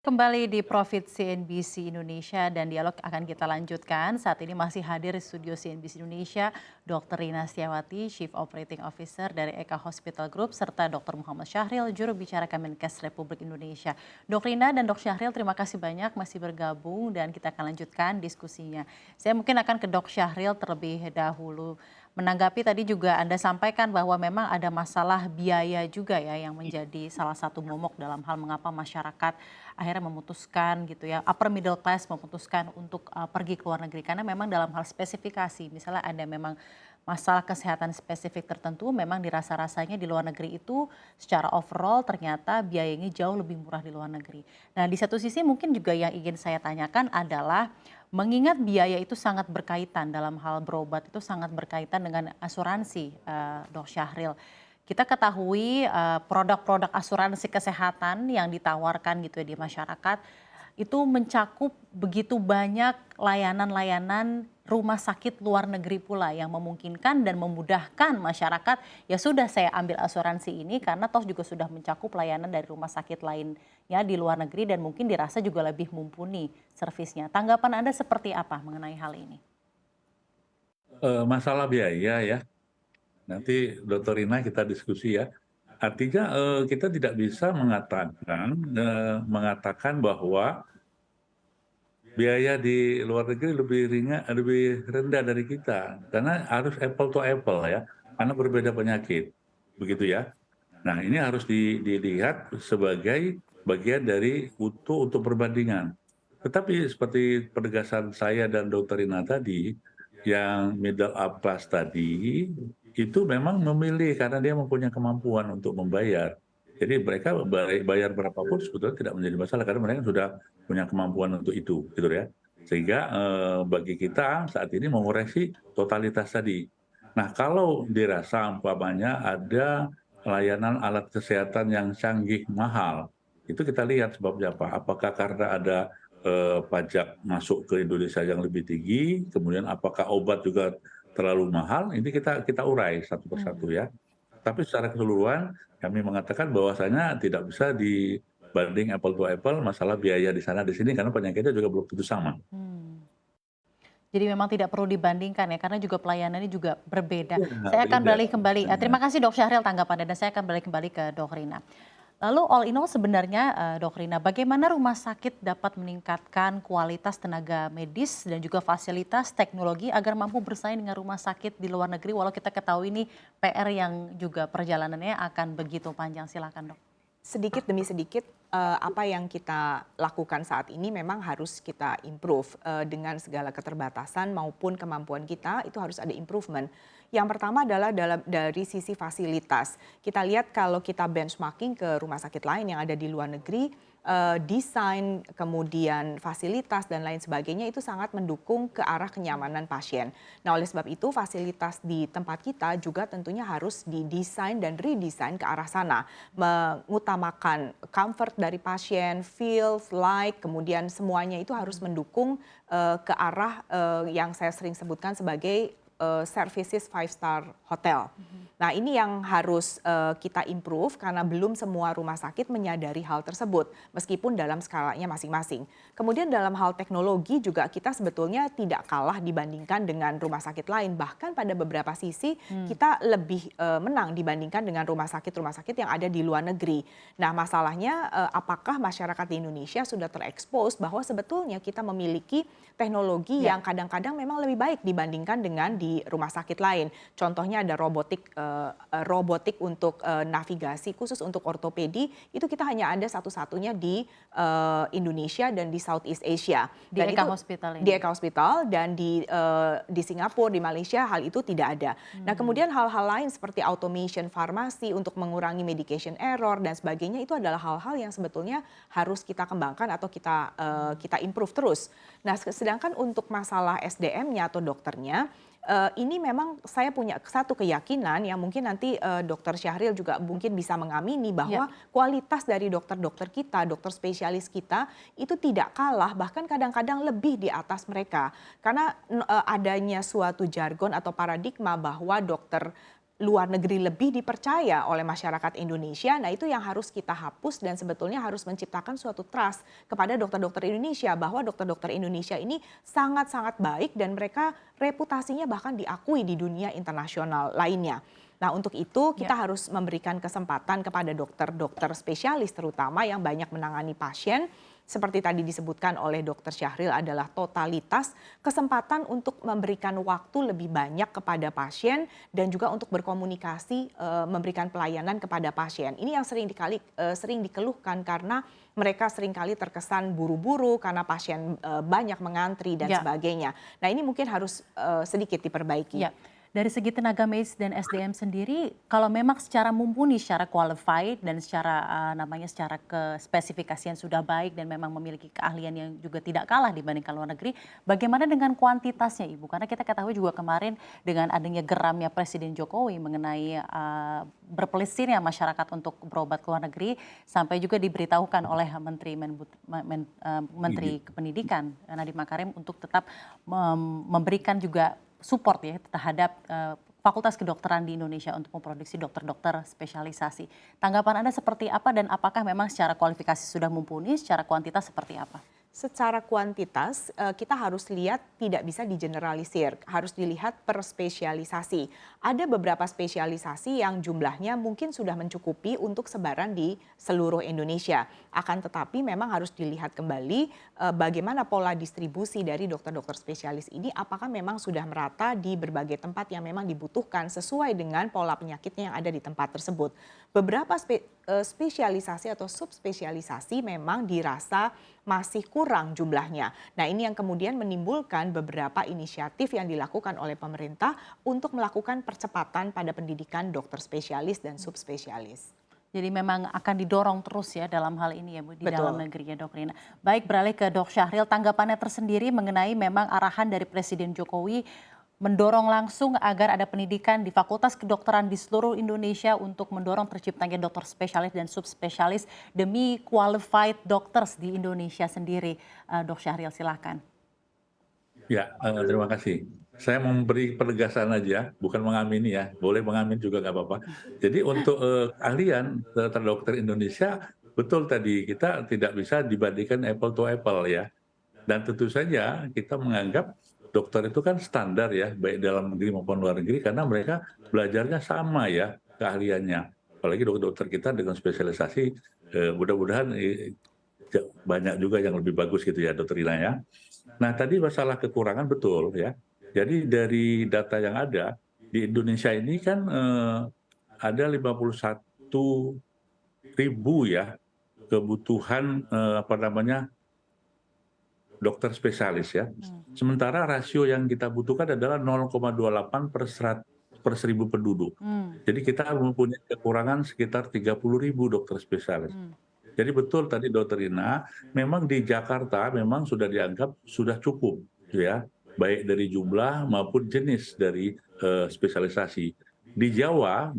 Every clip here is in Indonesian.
Kembali di Profit CNBC Indonesia dan dialog akan kita lanjutkan. Saat ini masih hadir di studio CNBC Indonesia Dr. Rina Setiawati, Chief Operating Officer dari Eka Hospital Group, serta Dr. Muhammad Syahril, juru bicara Kemenkes Republik Indonesia. Dr. Rina dan Dr. Syahril, terima kasih banyak masih bergabung dan kita akan lanjutkan diskusinya. Saya mungkin akan ke Dr. Syahril terlebih dahulu. Menanggapi tadi juga Anda sampaikan bahwa memang ada masalah biaya juga ya yang menjadi salah satu momok dalam hal mengapa masyarakat akhirnya memutuskan gitu ya, upper middle class memutuskan untuk pergi ke luar negeri karena memang dalam hal spesifikasi, misalnya ada memang masalah kesehatan spesifik tertentu memang dirasa-rasanya di luar negeri itu secara overall ternyata biayanya jauh lebih murah di luar negeri. Nah, di satu sisi mungkin juga yang ingin saya tanyakan adalah mengingat biaya itu sangat berkaitan dalam hal berobat itu sangat berkaitan dengan asuransi, Dok Syahril. Kita ketahui produk-produk asuransi kesehatan yang ditawarkan gitu ya di masyarakat itu mencakup begitu banyak layanan-layanan rumah sakit luar negeri pula yang memungkinkan dan memudahkan masyarakat, ya sudah saya ambil asuransi ini karena toh juga sudah mencakup layanan dari rumah sakit lainnya di luar negeri dan mungkin dirasa juga lebih mumpuni servisnya. Tanggapan Anda seperti apa mengenai hal ini? Masalah biaya ya, nanti Dokter Rina kita diskusi ya. Artinya, kita tidak bisa mengatakan bahwa biaya di luar negeri lebih rendah dari kita, karena harus apple to apple ya, karena berbeda penyakit, begitu ya. Nah, ini harus dilihat sebagai bagian dari utuh untuk perbandingan. Tetapi seperti penegasan saya dan Dokter Rina tadi, yang middle up class tadi, itu memang memilih karena dia mempunyai kemampuan untuk membayar. Jadi mereka bayar berapapun sebetulnya tidak menjadi masalah karena mereka sudah punya kemampuan untuk itu, gitu ya. Sehingga bagi kita saat ini mengoreksi totalitas tadi. Nah, kalau dirasa umpamanya ada layanan alat kesehatan yang canggih mahal, itu kita lihat sebabnya apa. Apakah karena ada pajak masuk ke Indonesia yang lebih tinggi, kemudian apakah obat juga terlalu mahal, ini kita urai satu persatu ya. Tapi secara keseluruhan kami mengatakan bahwasanya tidak bisa dibanding apple to apple masalah biaya di sana di sini karena penyakitnya juga belum tentu sama. Hmm. Jadi memang tidak perlu dibandingkan ya, karena juga pelayanannya juga berbeda. Iya, Saya akan beda. beralih kembali, terima kasih Dok Syahril tanggapannya dan saya akan beralih kembali ke Dok Rina. Lalu all in all sebenarnya Dok Rina, bagaimana rumah sakit dapat meningkatkan kualitas tenaga medis dan juga fasilitas teknologi agar mampu bersaing dengan rumah sakit di luar negeri walau kita ketahui ini PR yang juga perjalanannya akan begitu panjang. Silakan Dok. Sedikit demi sedikit, apa yang kita lakukan saat ini memang harus kita improve, dengan segala keterbatasan maupun kemampuan kita, itu harus ada improvement. Yang pertama adalah dari sisi fasilitas. Kita lihat kalau kita benchmarking ke rumah sakit lain yang ada di luar negeri, desain, kemudian fasilitas dan lain sebagainya itu sangat mendukung ke arah kenyamanan pasien. Nah, oleh sebab itu fasilitas di tempat kita juga tentunya harus didesain dan redesign ke arah sana. Mengutamakan comfort dari pasien, feel, like, kemudian semuanya itu harus mendukung ke arah yang saya sering sebutkan sebagai services 5-star hotel. Nah, ini yang harus kita improve karena belum semua rumah sakit menyadari hal tersebut meskipun dalam skalanya masing-masing. Kemudian dalam hal teknologi juga kita sebetulnya tidak kalah dibandingkan dengan rumah sakit lain. Bahkan pada beberapa sisi kita lebih menang dibandingkan dengan rumah sakit yang ada di luar negeri. Nah, masalahnya apakah masyarakat di Indonesia sudah terekspos bahwa sebetulnya kita memiliki teknologi yang kadang-kadang memang lebih baik dibandingkan dengan di rumah sakit lain. Contohnya ada robotik untuk navigasi khusus untuk ortopedi, itu kita hanya ada satu-satunya di Indonesia dan di Southeast Asia. Di Dan Eka itu Hospital di ini. Eka Hospital dan di Singapura, di Malaysia hal itu tidak ada. Nah, kemudian hal-hal lain seperti automation farmasi untuk mengurangi medication error dan sebagainya itu adalah hal-hal yang sebetulnya harus kita kembangkan atau kita improve terus. Nah, sedangkan untuk masalah SDM-nya atau dokternya, ini memang saya punya satu keyakinan yang mungkin nanti Dokter Syahril juga mungkin bisa mengamini bahwa kualitas dari dokter-dokter kita, dokter spesialis kita itu tidak kalah, bahkan kadang-kadang lebih di atas mereka. Karena adanya suatu jargon atau paradigma bahwa dokter luar negeri lebih dipercaya oleh masyarakat Indonesia. Nah, itu yang harus kita hapus dan sebetulnya harus menciptakan suatu trust kepada dokter-dokter Indonesia bahwa dokter-dokter Indonesia ini sangat-sangat baik dan mereka reputasinya bahkan diakui di dunia internasional lainnya. Nah, untuk itu kita harus memberikan kesempatan kepada dokter-dokter spesialis terutama yang banyak menangani pasien. Seperti tadi disebutkan oleh Dr. Syahril adalah totalitas kesempatan untuk memberikan waktu lebih banyak kepada pasien dan juga untuk berkomunikasi memberikan pelayanan kepada pasien. Ini yang sering dikeluhkan karena mereka seringkali terkesan buru-buru karena pasien banyak mengantri dan sebagainya. Nah, ini mungkin harus sedikit diperbaiki. Ya. Dari segi tenaga medis dan SDM sendiri, kalau memang secara mumpuni, secara qualified dan secara secara kespesifikasian sudah baik dan memang memiliki keahlian yang juga tidak kalah dibandingkan luar negeri, bagaimana dengan kuantitasnya, Ibu? Karena kita ketahui juga kemarin dengan adanya geramnya Presiden Jokowi mengenai berpelesirnya masyarakat untuk berobat ke luar negeri, sampai juga diberitahukan oleh Menteri Pendidikan Nadiem Makarim untuk tetap memberikan juga support ya terhadap Fakultas Kedokteran di Indonesia untuk memproduksi dokter-dokter spesialisasi. Tanggapan Anda seperti apa dan apakah memang secara kualifikasi sudah mumpuni, secara kuantitas seperti apa? Secara kuantitas kita harus lihat tidak bisa digeneralisir, harus dilihat per spesialisasi. Ada beberapa spesialisasi yang jumlahnya mungkin sudah mencukupi untuk sebaran di seluruh Indonesia. Akan tetapi memang harus dilihat kembali bagaimana pola distribusi dari dokter-dokter spesialis ini, apakah memang sudah merata di berbagai tempat yang memang dibutuhkan sesuai dengan pola penyakitnya yang ada di tempat tersebut. Beberapa spesialisasi atau subspesialisasi memang dirasa masih kurang jumlahnya. Nah, ini yang kemudian menimbulkan beberapa inisiatif yang dilakukan oleh pemerintah untuk melakukan percepatan pada pendidikan dokter spesialis dan subspesialis. Jadi memang akan didorong terus ya dalam hal ini ya Bu, di dalam negeri ya Dok Rina. Baik, beralih ke Dok Syahril, tanggapannya tersendiri mengenai memang arahan dari Presiden Jokowi mendorong langsung agar ada pendidikan di Fakultas Kedokteran di seluruh Indonesia untuk mendorong terciptanya dokter spesialis dan subspesialis demi qualified doctors di Indonesia sendiri. Dok Syahril, silakan. Ya, terima kasih. Saya memberi penegasan aja, bukan mengamini ya. Boleh mengamin juga nggak apa-apa. Jadi untuk keahlian dokter Indonesia, betul tadi kita tidak bisa dibandingkan apple to apple ya. Dan tentu saja kita menganggap dokter itu kan standar ya, baik dalam negeri maupun luar negeri, karena mereka belajarnya sama ya keahliannya. Apalagi dokter-dokter kita dengan spesialisasi, mudah-mudahan banyak juga yang lebih bagus gitu ya, Dokter Ina ya. Nah, tadi masalah kekurangan betul ya. Jadi dari data yang ada di Indonesia ini kan ada 51.000 ya kebutuhan dokter spesialis ya. Sementara rasio yang kita butuhkan adalah 0,28 per 1.000 penduduk. Jadi kita mempunyai kekurangan sekitar 30.000 dokter spesialis. Jadi betul tadi Dokter Ina, memang di Jakarta memang sudah dianggap sudah cukup ya, baik dari jumlah maupun jenis dari spesialisasi. Di Jawa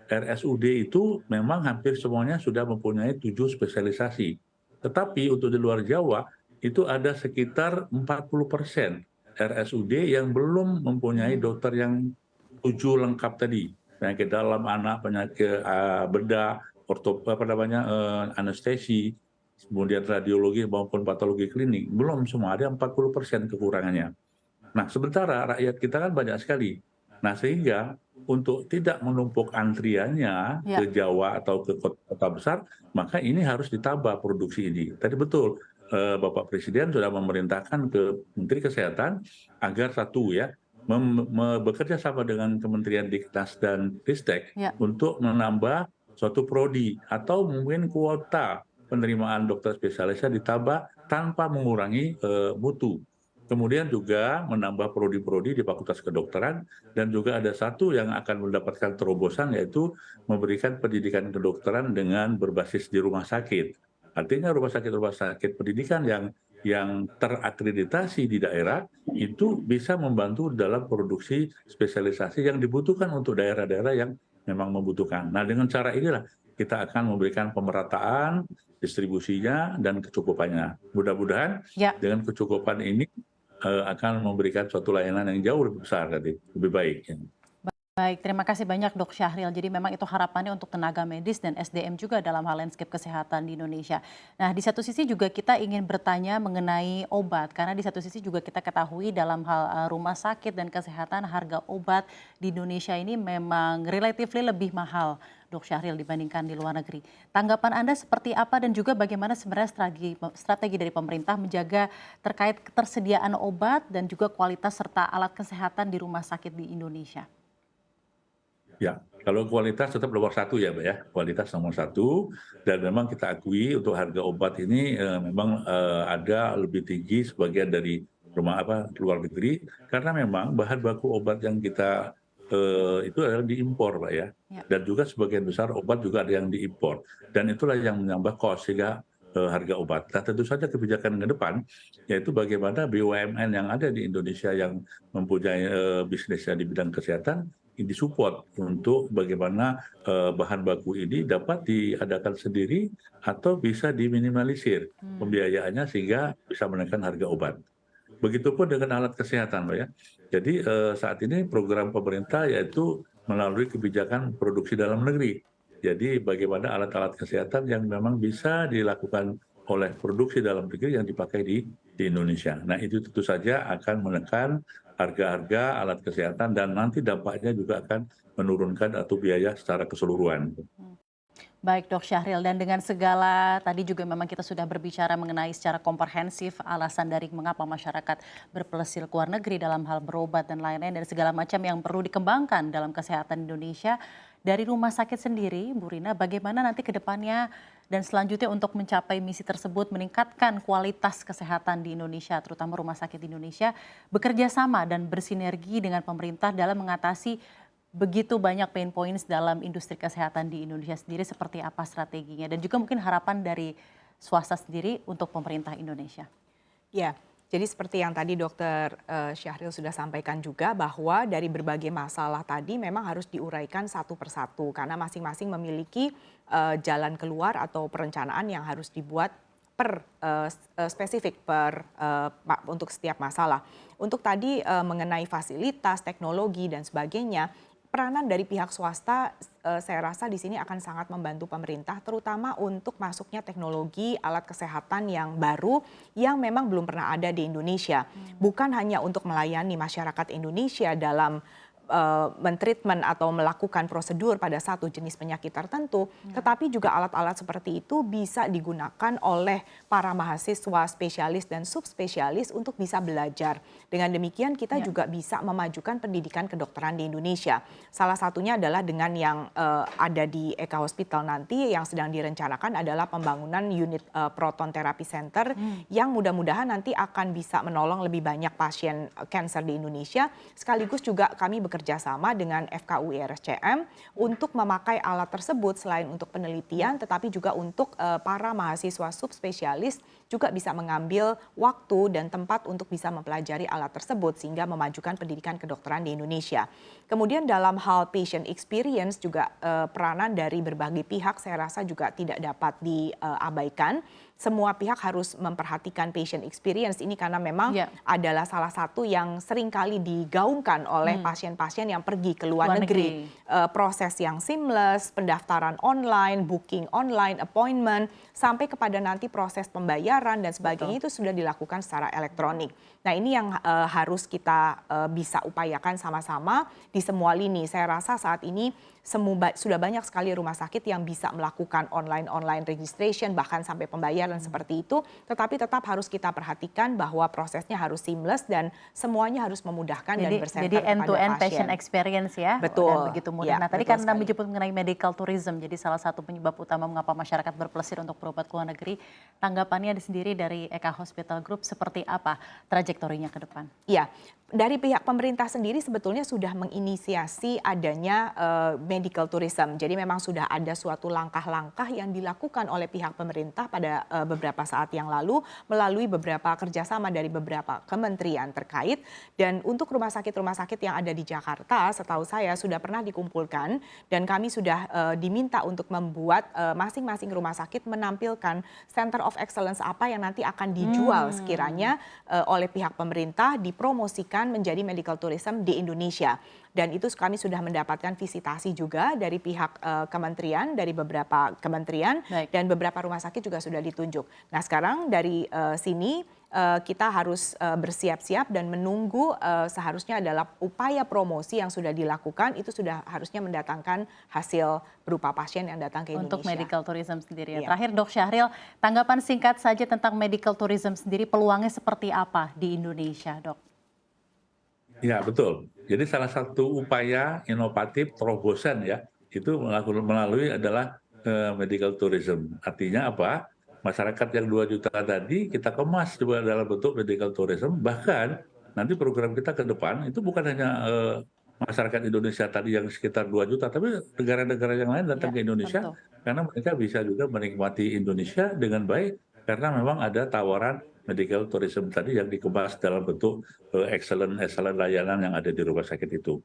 RSUD itu memang hampir semuanya sudah mempunyai 7 spesialisasi. Tetapi untuk di luar Jawa itu ada sekitar 40% RSUD yang belum mempunyai dokter yang 7 lengkap tadi. Penyakit dalam anak, penyakit bedah, anestesi, kemudian radiologi maupun patologi klinik. Belum semua, ada 40% kekurangannya. Nah, sementara rakyat kita kan banyak sekali. Nah, sehingga untuk tidak menumpuk antriannya ke Jawa atau ke kota besar, maka ini harus ditambah produksi ini. Tadi betul, Bapak Presiden sudah memerintahkan ke Menteri Kesehatan agar satu ya, bekerja sama dengan Kementerian Diknas dan Ristek untuk menambah suatu prodi atau mungkin kuota penerimaan dokter spesialisnya ditambah tanpa mengurangi mutu. Kemudian juga menambah prodi-prodi di Fakultas Kedokteran dan juga ada satu yang akan mendapatkan terobosan yaitu memberikan pendidikan kedokteran dengan berbasis di rumah sakit. Artinya rumah sakit pendidikan yang terakreditasi di daerah itu bisa membantu dalam produksi spesialisasi yang dibutuhkan untuk daerah-daerah yang memang membutuhkan. Nah, dengan cara inilah kita akan memberikan pemerataan, distribusinya, dan kecukupannya. Mudah-mudahan dengan kecukupan ini akan memberikan suatu layanan yang jauh lebih besar, lebih baik. Baik, terima kasih banyak Dok Syahril. Jadi memang itu harapannya untuk tenaga medis dan SDM juga dalam hal landscape kesehatan di Indonesia. Nah, di satu sisi juga kita ingin bertanya mengenai obat, karena di satu sisi juga kita ketahui dalam hal rumah sakit dan kesehatan harga obat di Indonesia ini memang relatively lebih mahal, Dok Syahril, dibandingkan di luar negeri. Tanggapan Anda seperti apa dan juga bagaimana sebenarnya strategi dari pemerintah menjaga terkait ketersediaan obat dan juga kualitas serta alat kesehatan di rumah sakit di Indonesia? Ya, kalau kualitas tetap nomor satu ya, Mbak ya. Kualitas nomor satu, dan memang kita akui untuk harga obat ini memang ada lebih tinggi sebagian dari luar negeri, karena memang bahan baku obat yang kita itu adalah diimpor, Pak ya. Ya. Dan juga sebagian besar obat juga ada yang diimpor. Dan itulah yang menambah cost sehingga harga obat. Nah, tentu saja kebijakan ke depan yaitu bagaimana BUMN yang ada di Indonesia yang mempunyai bisnisnya di bidang kesehatan disupport untuk bagaimana bahan baku ini dapat diadakan sendiri atau bisa diminimalisir pembiayaannya sehingga bisa menekan harga obat. Begitupun dengan alat kesehatan, Pak ya. Jadi saat ini program pemerintah yaitu melalui kebijakan produksi dalam negeri. Jadi bagaimana alat-alat kesehatan yang memang bisa dilakukan oleh produksi dalam negeri yang dipakai di Indonesia. Nah, itu tentu saja akan menekan harga-harga alat kesehatan dan nanti dampaknya juga akan menurunkan atau biaya secara keseluruhan. Baik Dok Syahril, dan dengan segala tadi juga memang kita sudah berbicara mengenai secara komprehensif alasan dari mengapa masyarakat berpelesir ke luar negeri dalam hal berobat dan lain-lain dan segala macam yang perlu dikembangkan dalam kesehatan Indonesia. Dari rumah sakit sendiri, Bu Rina, bagaimana nanti ke depannya dan selanjutnya untuk mencapai misi tersebut, meningkatkan kualitas kesehatan di Indonesia, terutama rumah sakit di Indonesia, bekerja sama dan bersinergi dengan pemerintah dalam mengatasi begitu banyak pain points dalam industri kesehatan di Indonesia sendiri, seperti apa strateginya dan juga mungkin harapan dari swasta sendiri untuk pemerintah Indonesia. Ya, jadi seperti yang tadi Dokter Syahril sudah sampaikan juga bahwa dari berbagai masalah tadi memang harus diuraikan satu persatu karena masing-masing memiliki jalan keluar atau perencanaan yang harus dibuat spesifik untuk setiap masalah. Untuk tadi mengenai fasilitas, teknologi dan sebagainya, peranan dari pihak swasta saya rasa di sini akan sangat membantu pemerintah terutama untuk masuknya teknologi alat kesehatan yang baru yang memang belum pernah ada di Indonesia. Bukan hanya untuk melayani masyarakat Indonesia dalam mentreatment atau melakukan prosedur pada satu jenis penyakit tertentu, tetapi juga alat-alat seperti itu bisa digunakan oleh para mahasiswa spesialis dan subspesialis untuk bisa belajar. Dengan demikian kita juga bisa memajukan pendidikan kedokteran di Indonesia. Salah satunya adalah dengan yang ada di Eka Hospital nanti yang sedang direncanakan adalah pembangunan unit proton therapy center yang mudah-mudahan nanti akan bisa menolong lebih banyak pasien kanker di Indonesia. Sekaligus juga kami bekerja sama dengan FKUI RSCM untuk memakai alat tersebut selain untuk penelitian tetapi juga untuk para mahasiswa subspesialis juga bisa mengambil waktu dan tempat untuk bisa mempelajari alat tersebut sehingga memajukan pendidikan kedokteran di Indonesia. Kemudian dalam hal patient experience juga peranan dari berbagai pihak saya rasa juga tidak dapat diabaikan. Semua pihak harus memperhatikan patient experience ini karena memang adalah salah satu yang seringkali digaungkan oleh pasien-pasien yang pergi ke luar negeri. Proses yang seamless, pendaftaran online, booking online, appointment, sampai kepada nanti proses pembayaran dan sebagainya itu sudah dilakukan secara elektronik. Nah ini yang harus kita bisa upayakan sama-sama di semua lini. Saya rasa saat ini sudah banyak sekali rumah sakit yang bisa melakukan online registration bahkan sampai pembayaran seperti itu, tetapi tetap harus kita perhatikan bahwa prosesnya harus seamless dan semuanya harus memudahkan dan bersenter jadi kepada end-to-end pasien. patient experience ya. Betul. Dan begitu mudah. Ya, nah tadi betul kan Anda sekali. menyebut mengenai medical tourism, jadi salah satu penyebab utama mengapa masyarakat berpelesir untuk berobat ke luar negeri. Tanggapannya sendiri dari Eka Hospital Group seperti apa trajektorinya ke depan? Iya, dari pihak pemerintah sendiri sebetulnya sudah menginisiasi adanya medical tourism. Jadi memang sudah ada suatu langkah-langkah yang dilakukan oleh pihak pemerintah pada beberapa saat yang lalu melalui beberapa kerjasama dari beberapa kementerian terkait. Dan untuk rumah sakit yang ada di Jakarta, setahu saya sudah pernah dikumpulkan dan kami sudah diminta untuk membuat masing-masing rumah sakit menampilkan Center of Excellence apa yang nanti akan dijual sekiranya oleh pihak pemerintah dipromosikan menjadi medical tourism di Indonesia. Dan itu kami sudah mendapatkan visitasi juga dari pihak kementerian, dari beberapa kementerian, Baik. dan beberapa rumah sakit juga sudah ditunjuk. Nah sekarang dari sini kita harus bersiap-siap dan menunggu seharusnya adalah upaya promosi yang sudah dilakukan itu sudah harusnya mendatangkan hasil berupa pasien yang datang ke Indonesia. Untuk medical tourism sendiri ya. Iya. Terakhir Dok Syahril, tanggapan singkat saja tentang medical tourism sendiri, peluangnya seperti apa di Indonesia, Dok? Ya, betul. Jadi salah satu upaya inovatif terobosan ya, itu melalui adalah medical tourism. Artinya apa? Masyarakat yang 2 juta tadi kita kemas juga dalam bentuk medical tourism, bahkan nanti program kita ke depan itu bukan hanya masyarakat Indonesia tadi yang sekitar 2 juta, tapi negara-negara yang lain datang Ya, ke Indonesia tentu. karena mereka bisa juga menikmati Indonesia dengan baik karena memang ada tawaran medical tourism tadi yang dikemas dalam bentuk excellent layanan yang ada di rumah sakit itu.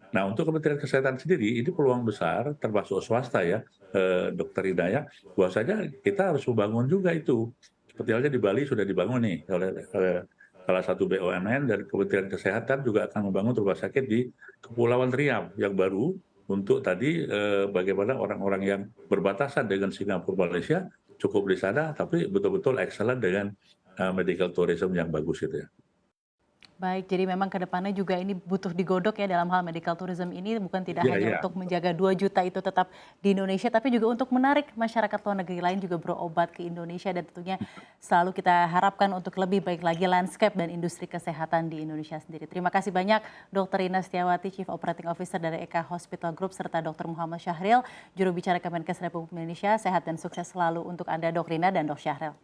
Nah, untuk Kementerian Kesehatan sendiri ini peluang besar termasuk swasta ya, Dokter Hidayah, bahwasanya kita harus membangun juga itu. Seperti halnya di Bali sudah dibangun nih oleh salah satu BUMN dan Kementerian Kesehatan juga akan membangun rumah sakit di Kepulauan Riau yang baru untuk tadi bagaimana orang-orang yang berbatasan dengan Singapura, Malaysia cukup di sana, tapi betul-betul excellent dengan medical tourism yang bagus itu ya. Baik, jadi memang ke depannya juga ini butuh digodok ya dalam hal medical tourism ini, bukan tidak Iya, hanya iya. untuk menjaga 2 juta itu tetap di Indonesia, tapi juga untuk menarik masyarakat luar negeri lain juga berobat ke Indonesia, dan tentunya selalu kita harapkan untuk lebih baik lagi landscape dan industri kesehatan di Indonesia sendiri. Terima kasih banyak Dr. Rina Setiawati, Chief Operating Officer dari Eka Hospital Group, serta Dr. Muhammad Syahril, juru bicara Kemenkes Republik Indonesia. Sehat dan sukses selalu untuk Anda, Dok Rina dan Dok Syahril.